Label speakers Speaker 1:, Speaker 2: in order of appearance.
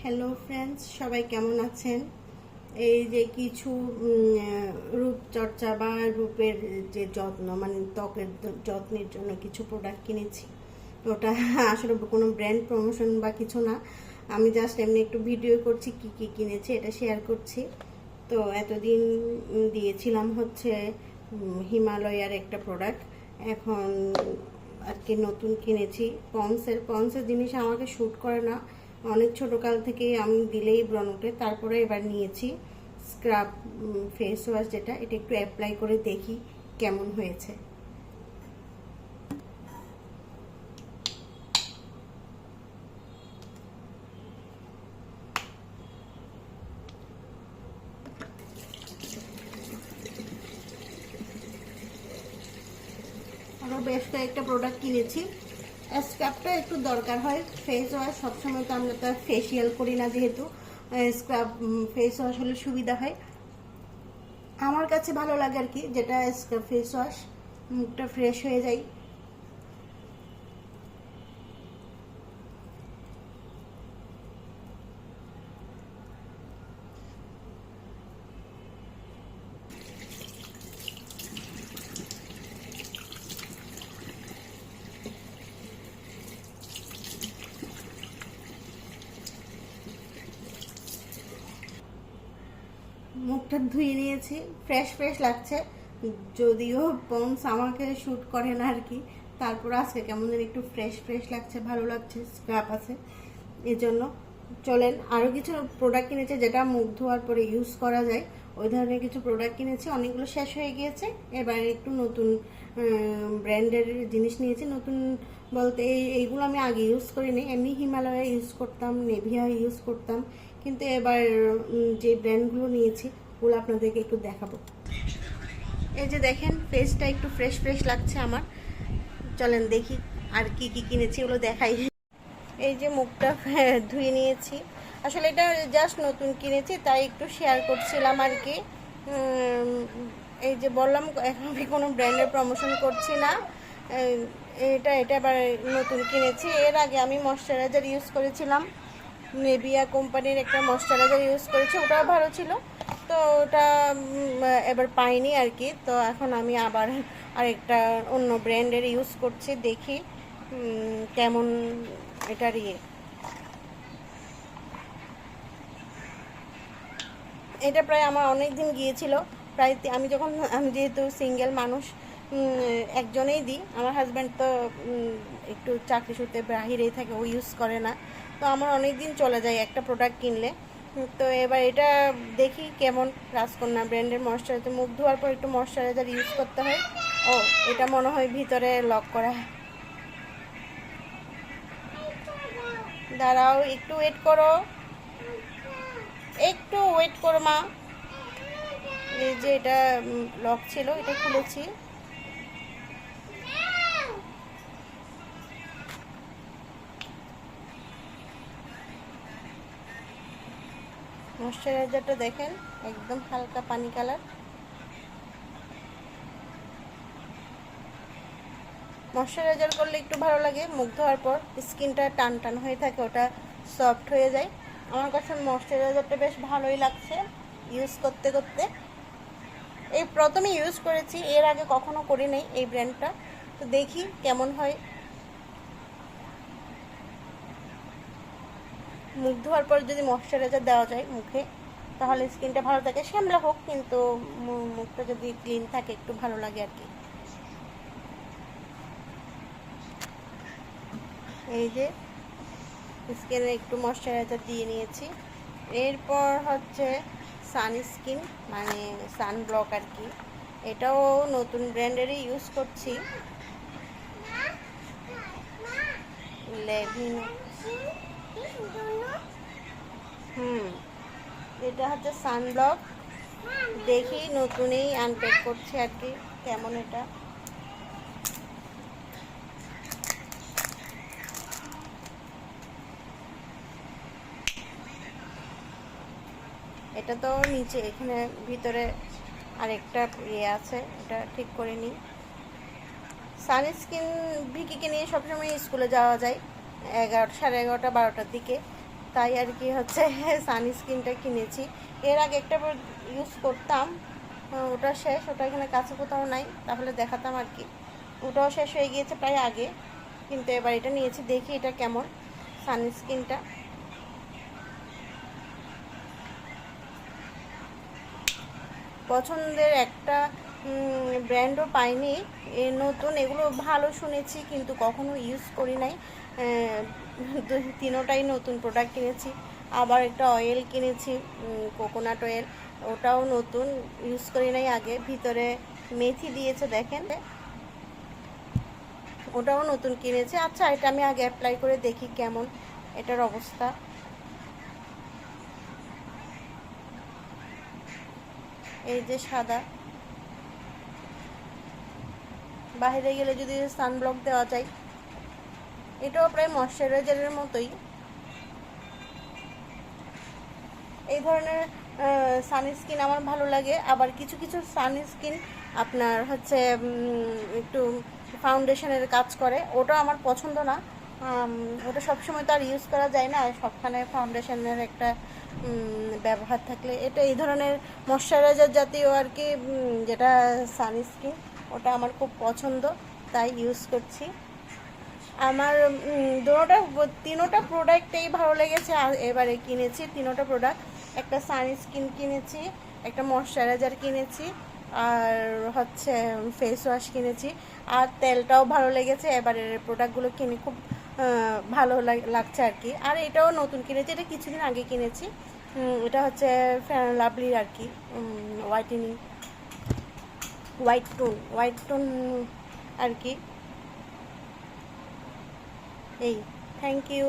Speaker 1: Hello friends, সবাই কেমন আছেন? এই যে কিছু রূপচর্চা বা রূপের যে যত্ন, মানে ত্বকের যত্নের জন্য কিছু প্রোডাক্ট কিনেছি। ওটা আসলে কোনো ব্র্যান্ড প্রমোশন বা কিছু না, আমি জাস্ট এমনি একটু ভিডিও করছি কি কি কিনেছি, এটা শেয়ার করছি। তো এতদিন দিয়েছিলাম হচ্ছে হিমালয়ার একটা প্রোডাক্ট, এখন আর কি নতুন কিনেছি পন্সের জিনিস আমাকে শ্যুট করে না, অনেক ছোটোকাল থেকেই আমি দিলেই ব্রণ ওঠে। তারপরে এবার নিয়েছি স্ক্রাব ফেস ওয়াশ, যেটা এটা একটু অ্যাপ্লাই করে দেখি কেমন হয়েছে। আরও বেশ কয়েকটা প্রোডাক্ট কিনেছি। স্ক্রাবটা একটু দরকার হয়, ফেস ওয়াশ সবসময় তো আমরা তো ফেসিয়াল করি না, যেহেতু স্ক্রাব ফেস ওয়াশ হলে সুবিধা হয়, আমার কাছে ভালো লাগে আর কি, যেটা স্ক্রাব ফেস ওয়াশ, মুখটা ফ্রেশ হয়ে যায়। মুখটা ধুয়ে নিয়েছি, ফ্রেশ ফ্রেশ লাগছে, যদিও পন্স আমাকে শ্যুট করে না আর কি, তারপর আজকে কেমন যেন একটু ফ্রেশ ফ্রেশ লাগছে, ভালো লাগছে, স্ক্রাব আছে এই জন্য। চলেন, আরও কিছু প্রোডাক্ট কিনেছে যেটা মুখ ধোয়ার পরে ইউজ করা যায়, ওই ধরনের কিছু প্রোডাক্ট কিনেছি। অনেকগুলো শেষ হয়ে গিয়েছে, এবার একটু নতুন ব্র্যান্ডের জিনিস নিয়েছি। নতুন বলতে এইগুলো আমি আগে ইউজ করিনি, এমনি হিমালয়া ইউজ করতাম, নেভিয়া ইউজ করতাম, কিন্তু এবার যে ব্র্যান্ডগুলো নিয়েছি ওগুলো আপনাদেরকে একটু দেখাবো। এই যে দেখেন, ফেসটা একটু ফ্রেশ ফ্রেশ লাগছে আমার। চলেন দেখি আর কি কি কিনেছি, ওগুলো দেখাই। এই যে মুখটা ধুয়ে নিয়েছি, আসলে এটা জাস্ট নতুন কিনেছি তাই একটু শেয়ার করছিলাম আর কি। এই যে বললাম, এখন আমি কোনো ব্র্যান্ডের প্রমোশন করছি না, এটা এবার নতুন কিনেছি। এর আগে আমি ময়শ্চারাইজার ইউজ করেছিলাম, নেভিয়া কোম্পানির একটা ময়শ্চারাইজার ইউজ করেছি, ওটাও ভালো ছিল। তো ওটা এবার পাইনি আর কি, তো এখন আমি আবার আরেকটা অন্য ব্র্যান্ডের ইউজ করছি, দেখি কেমন এটার এটা প্রায় আমার অনেক দিন গিয়েছিল, প্রায় আমি যেহেতু সিঙ্গেল মানুষ, একজনেই দিই, আমার হাজব্যান্ড তো একটু চাকরি সূত্রে বাহিরেই থাকে, ও ইউজ করে না, তো আমার অনেক দিন চলে যায় একটা প্রোডাক্ট কিনলে। তো এবার এটা দেখি কেমন, রাজকন্যা ব্র্যান্ডের ময়শ্চারাইজার, মুখ ধোয়ার পর একটু ময়শ্চারাইজার ইউজ করতে হয়। ও, এটা মনে হয় ভিতরে লক করা, দাঁড়াও একটু ওয়েট করো, একটু ওয়েট করো মা। এই যে এটা লক ছিল, এটা খুলেছি। ময়শ্চারাইজারটা দেখেন, একদম হালকা পানি কালার। ময়শ্চারাইজার করলে একটু ভালো লাগে, মুখ ধোয়ার পর স্কিনটা টান টান হয়ে থাকে, ওটা সফট হয়ে যায়। আমার কাছে ময়শ্চারাইজারটা বেশ ভালোই লাগছে ইউজ করতে করতে। এই প্রথমে ইউজ করেছি, এর আগে কখনো করি নাই এই ব্র্যান্ডটা, তো দেখি কেমন হয়। মুখ ধোয়ার পর যদি ময়শ্চারাইজার দেওয়া যায় মুখে, তাহলে স্কিনটা ভালো থাকে, শ্যামলা হোক কিন্তু মুখটা যদি ক্লিন থাকে একটু ভালো লাগে আর কি। এই যে স্কিনে একটু ময়শ্চারাইজার দিয়ে নিয়েছি। এরপর হচ্ছে সানস্ক্রিন, মানে সানব্লক আর কি, এটাও নতুন ব্র্যান্ডেরই ইউজ করছি, লেভিন। এটা হচ্ছে সানব্লক, দেখি নতুনই আনপ্যাক করছি আর কি, কেমন এটা। এটা তো নিচে, এখানে ভিতরে আরেকটা আছে, এটা ঠিক করে নিই। সানস্ক্রিন ভিকিকে নিয়ে সবসময় স্কুলে যাওয়া যায় 11, সাড়ে 11টা 12টার দিকে, তাই আর কি হচ্ছে সানস্ক্রিনটা কিনেছি। এর আগে একটা ইউজ করতাম, ওটা শেষ, ওটা এখানে কাছে কোথাও নাই, তাহলে দেখাতাম আর কি। ওটাও শেষ হয়ে গিয়েছে প্রায় আগে, কিন্তু এবার এটা নিয়েছি, দেখি এটা কেমন সানস্ক্রিনটা। পছন্দের একটা ব্র্যান্ডও পাইনি, নতুন এগুলো ভালো শুনেছি কিন্তু কখনো ইউজ করি নাই। তিনোটাই নতুন প্রোডাক্ট কিনেছি। আবার একটা অয়েল কিনেছি, কোকোনাট অয়েল, ওটাও নতুন, ইউজ করি নাই আগে। ভিতরে মেথি দিয়েছে দেখেন, ওটাও নতুন কিনেছি। আচ্ছা, এটা আমি আগে অ্যাপ্লাই করে দেখি কেমন এটার অবস্থা। এই যে সাদা, বাইরে গেলে যদি সানব্লক দেওয়া যায়। এটাও প্রায় ময়শ্চারাইজারের মতোই। এই ধরনের সানস্ক্রিন আমার ভালো লাগে। আবার কিছু কিছু সানস্ক্রিন আপনার হচ্ছে একটু ফাউন্ডেশনের কাজ করে, ওটা আমার পছন্দ না। ওটা সবসময় তো আর ইউজ করা যায় না, সবখানে ফাউন্ডেশনের একটা ব্যবহার থাকলে। এটা এই ধরনের ময়শ্চারাইজার জাতীয় আর কি, যেটা সানস্ক্রিন, ওটা আমার খুব পছন্দ, তাই ইউজ করছি। আমার তিনোটা প্রোডাক্টেই ভালো লেগেছে। আর এবারে কিনেছি তিনোটা প্রোডাক্ট, একটা সানস্ক্রিন কিনেছি, একটা ময়শ্চারাইজার কিনেছি, আর হচ্ছে ফেস ওয়াশ কিনেছি। আর তেলটাও ভালো লেগেছে। এবারের প্রোডাক্টগুলো কিনে খুব ভালো লাগছে আর কি। আর এটাও নতুন কিনেছি, এটা কিছুদিন আগে কিনেছি। এটা হচ্ছে ফেয়ার অ্যান্ড লাভলির আর কি, হোয়াইটেনিং, হোয়াইট টোন আর কি। এই, থ্যাংক ইউ।